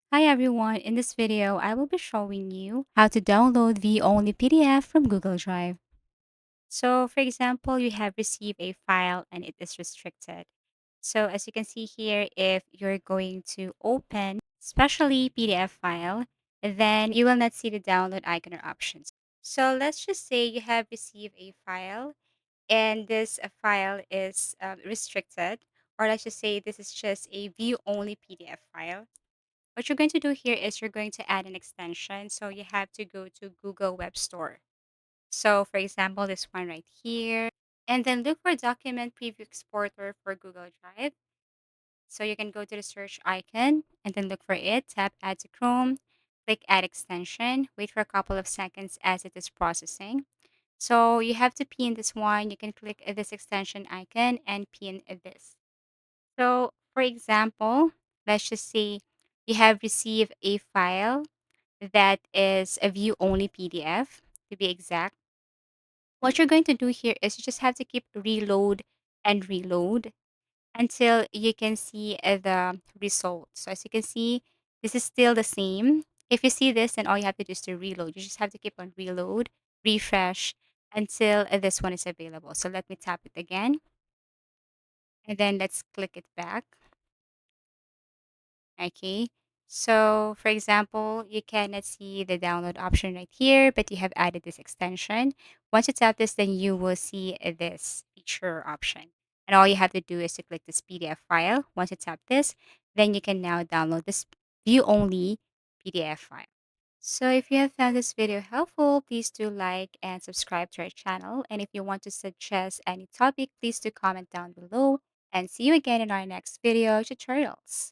Hi everyone, in this video I will be showing you how to download the only PDF from Google Drive. So for example, you have received a file and it is restricted. So as you can see here, if you're going to open especially PDF file, then you will not see the download icon or options. So let's just say you have received a file and this file is restricted, or let's just say this is just a view only PDF file. What you're going to do here is you're going to add an extension. So you have to go to Google Web Store. So for example, this one right here. And then look for document preview exporter for Google Drive. So you can go to the search icon and then look for it, tap add to Chrome, click add extension, wait for a couple of seconds as it is processing. So you have to pin this one. You can click this extension icon and pin this. So, for example, let's just say you have received a file that is a view only PDF to be exact. What you're going to do here is you just have to keep reload and reload until you can see the result. So, as you can see, this is still the same. If you see this, then all you have to do is to reload. You just have to keep on reload, refresh until this one is available. So, let me tap it again and then let's click it back. Okay. So, for example, you cannot see the download option right here, but you have added this extension. Once you tap this, then you will see this feature option. And all you have to do is to click this PDF file. Once you tap this, then you can now download this view only PDF file. So, if you have found this video helpful, please do like and subscribe to our channel. And if you want to suggest any topic, please do comment down below. And see you again in our next video tutorials.